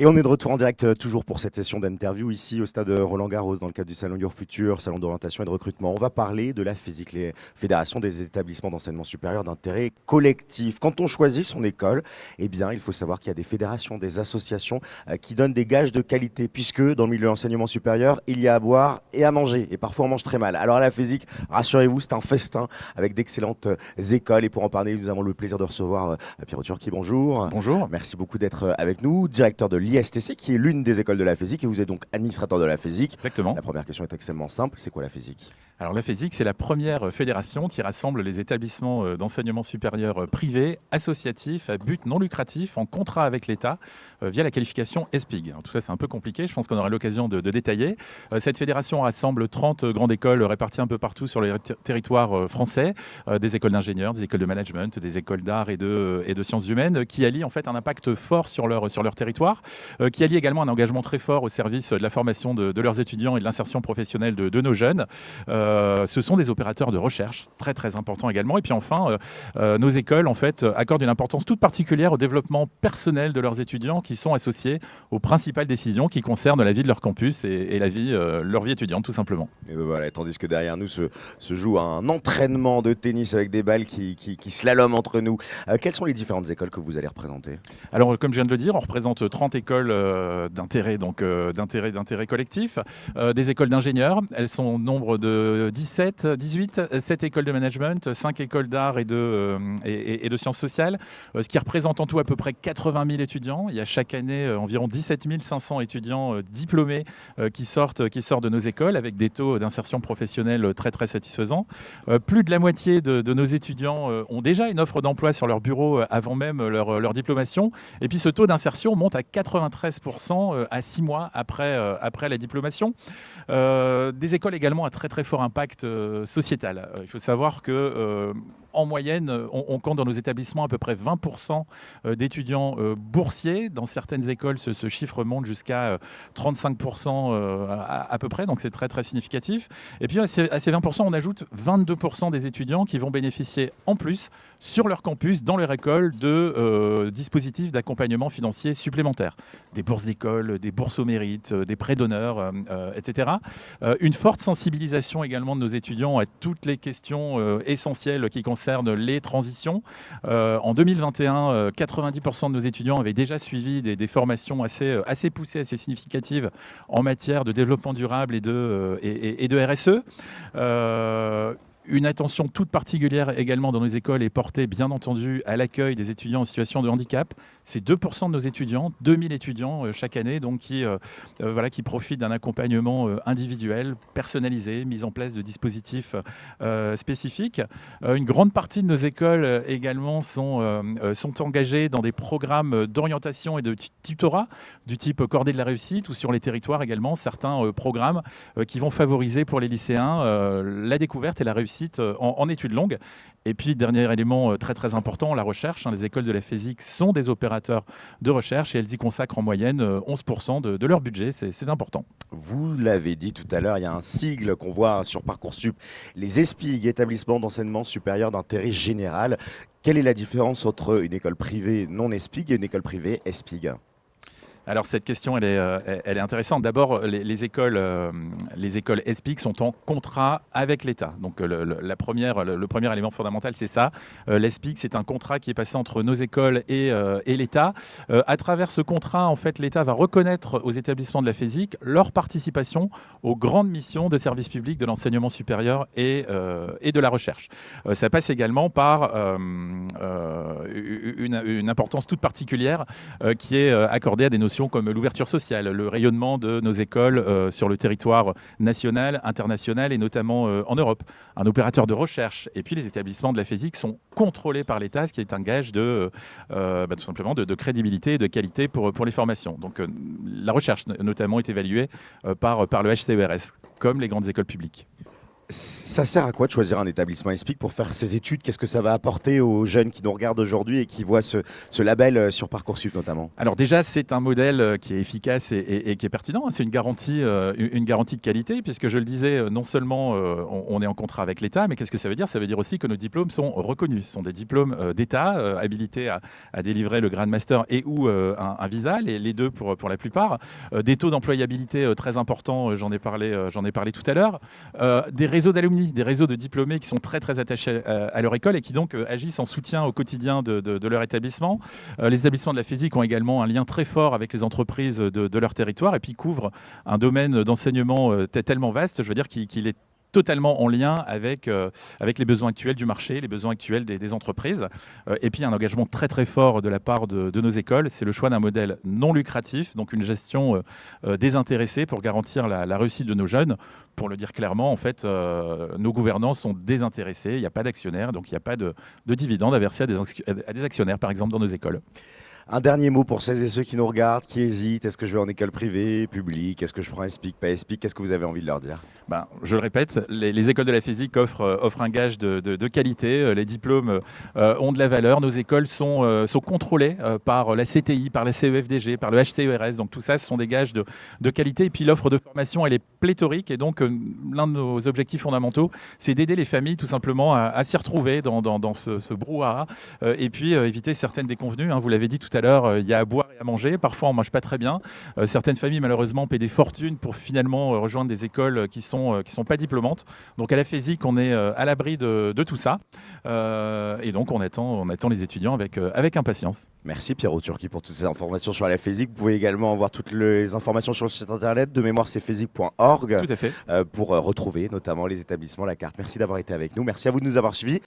Et on est de retour en direct toujours pour cette session d'interview ici au stade Roland-Garros dans le cadre du Salon Your Future, salon d'orientation et de recrutement. On va parler de la FESIC, les fédérations des établissements d'enseignement supérieur d'intérêt collectif. Quand on choisit son école, eh bien, il faut savoir qu'il y a des fédérations, des associations qui donnent des gages de qualité puisque dans le milieu de l'enseignement supérieur, il y a à boire et à manger et parfois on mange très mal. Alors à la FESIC, rassurez-vous, c'est un festin avec d'excellentes écoles et pour en parler, nous avons le plaisir de recevoir Pierrot Turki. Bonjour. Bonjour. Merci beaucoup d'être avec nous, directeur de l'ISTC, qui est l'une des écoles de la FESIC, et vous êtes donc administrateur de la FESIC. Exactement. La première question est extrêmement simple, c'est quoi la FESIC ? Alors la FESIC, c'est la première fédération qui rassemble les établissements d'enseignement supérieur privés, associatifs, à but non lucratif, en contrat avec l'État, via la qualification ESPIG. Alors, tout ça, c'est un peu compliqué, je pense qu'on aura l'occasion de détailler. Cette fédération rassemble 30 grandes écoles réparties un peu partout sur les territoires français, des écoles d'ingénieurs, des écoles de management, des écoles d'art et de sciences humaines, qui allient en fait un impact fort sur leur territoire, qui allient également un engagement très fort au service de la formation de leurs étudiants et de l'insertion professionnelle de nos jeunes. Ce sont des opérateurs de recherche, très très importants également. Et puis enfin, nos écoles en fait accordent une importance toute particulière au développement personnel de leurs étudiants qui sont associés aux principales décisions qui concernent la vie de leur campus et leur vie étudiante tout simplement. Et ben voilà, tandis que derrière nous se joue un entraînement de tennis avec des balles qui slaloment entre nous. Quelles sont les différentes écoles que vous allez représenter ? Alors comme je viens de le dire, on représente 30 écoles d'intérêt collectif, des écoles d'ingénieurs. Elles sont au nombre de 18, 7 écoles de management, 5 écoles d'art et de sciences sociales, ce qui représente en tout à peu près 80 000 étudiants. Il y a chaque année environ 17 500 étudiants diplômés qui sortent de nos écoles avec des taux d'insertion professionnelle très très satisfaisants. Plus de la moitié de nos étudiants ont déjà une offre d'emploi sur leur bureau avant même leur diplomation. Et puis ce taux d'insertion monte à 93% à 6 mois après la diplomation. Des écoles également à très très fort impact sociétal. Il faut savoir que en moyenne, on compte dans nos établissements à peu près 20% d'étudiants boursiers. Dans certaines écoles, ce chiffre monte jusqu'à 35% à peu près, donc c'est très très significatif. Et puis à ces 20%, on ajoute 22% des étudiants qui vont bénéficier en plus sur leur campus, dans leur école, de dispositifs d'accompagnement financier supplémentaires. Des bourses d'école, des bourses au mérite, des prêts d'honneur, etc. Une forte sensibilisation également de nos étudiants à toutes les questions essentielles qui concernent les transitions. En 2021, 90% de nos étudiants avaient déjà suivi des formations assez poussées, assez significatives en matière de développement durable et de RSE. Une attention toute particulière également dans nos écoles est portée, bien entendu, à l'accueil des étudiants en situation de handicap. C'est 2% de nos étudiants, 2000 étudiants chaque année, donc qui profitent d'un accompagnement individuel, personnalisé, mise en place de dispositifs spécifiques. Une grande partie de nos écoles également sont engagées dans des programmes d'orientation et de tutorat du type Cordée de la réussite ou sur les territoires également, certains programmes qui vont favoriser pour les lycéens la découverte et la réussite en études longues. Et puis, dernier élément très très important, la recherche. Les écoles de la FESIC sont des opérateurs de recherche et elles y consacrent en moyenne 11% de leur budget. C'est important. Vous l'avez dit tout à l'heure, il y a un sigle qu'on voit sur Parcoursup, les ESPIG, établissements d'enseignement supérieur d'intérêt général. Quelle est la différence entre une école privée non ESPIG et une école privée ESPIG ? Alors cette question, elle est intéressante. D'abord, les écoles ESPIG sont en contrat avec l'État. Donc le premier élément fondamental, c'est ça. L'ESPIG, c'est un contrat qui est passé entre nos écoles et l'État. À travers ce contrat, en fait, l'État va reconnaître aux établissements de la FESIC leur participation aux grandes missions de service public de l'enseignement supérieur et de la recherche. Ça passe également par une importance toute particulière qui est accordée à des notions comme l'ouverture sociale, le rayonnement de nos écoles sur le territoire national, international et notamment en Europe. Un opérateur de recherche et puis les établissements de la FESIC sont contrôlés par l'État, ce qui est un gage tout simplement de crédibilité et de qualité pour les formations. Donc la recherche notamment est évaluée par le HCERS, comme les grandes écoles publiques. Ça sert à quoi de choisir un établissement ESPIC pour faire ses études? Qu'est-ce que ça va apporter aux jeunes qui nous regardent aujourd'hui et qui voient ce label sur Parcoursup notamment? Alors déjà, c'est un modèle qui est efficace et qui est pertinent. C'est une garantie de qualité, puisque je le disais, non seulement on est en contrat avec l'État, mais qu'est-ce que ça veut dire? Ça veut dire aussi que nos diplômes sont reconnus. Ce sont des diplômes d'État, habilités à délivrer le Grand Master et ou un visa, les deux pour la plupart. Des taux d'employabilité très importants, j'en ai parlé tout à l'heure. Des réseaux d'alumni, des réseaux de diplômés qui sont très très attachés à leur école et qui donc agissent en soutien au quotidien de leur établissement. Les établissements de la physique ont également un lien très fort avec les entreprises de leur territoire et puis couvrent un domaine d'enseignement tellement vaste, je veux dire qu'il est totalement en lien avec les besoins actuels du marché, les besoins actuels des entreprises. Et puis un engagement très très fort de la part de nos écoles. C'est le choix d'un modèle non lucratif, donc une gestion désintéressée pour garantir la réussite de nos jeunes. Pour le dire clairement, en fait, nos gouvernants sont désintéressés, il n'y a pas d'actionnaires, donc il n'y a pas de dividendes à verser à des actionnaires, par exemple, dans nos écoles. Un dernier mot pour celles et ceux qui nous regardent, qui hésitent. Est-ce que je vais en école privée, publique? Est-ce que je prends ESPIC, pas ESPIC? Qu'est-ce que vous avez envie de leur dire? Je le répète, les écoles de la physique offrent un gage de qualité. Les diplômes ont de la valeur. Nos écoles sont contrôlées par la CTI, par la CEFDG, par le HCERS. Donc tout ça, ce sont des gages de qualité. Et puis l'offre de formation, elle est pléthorique. Et donc l'un de nos objectifs fondamentaux, c'est d'aider les familles tout simplement à s'y retrouver dans ce brouhaha. Et puis éviter certaines déconvenues. Vous l'avez dit tout à l'heure, il y a à boire et à manger. Parfois, on ne mange pas très bien. Certaines familles, malheureusement, paient des fortunes pour finalement rejoindre des écoles qui sont pas diplômantes. Donc à la physique, on est à l'abri de tout ça. Et donc on attend les étudiants avec impatience. Merci Pierrot Turki pour toutes ces informations sur la physique. Vous pouvez également voir toutes les informations sur le site internet de mémoire c'est physique.org Tout à fait. pour retrouver notamment les établissements, la carte. Merci d'avoir été avec nous. Merci à vous de nous avoir suivis.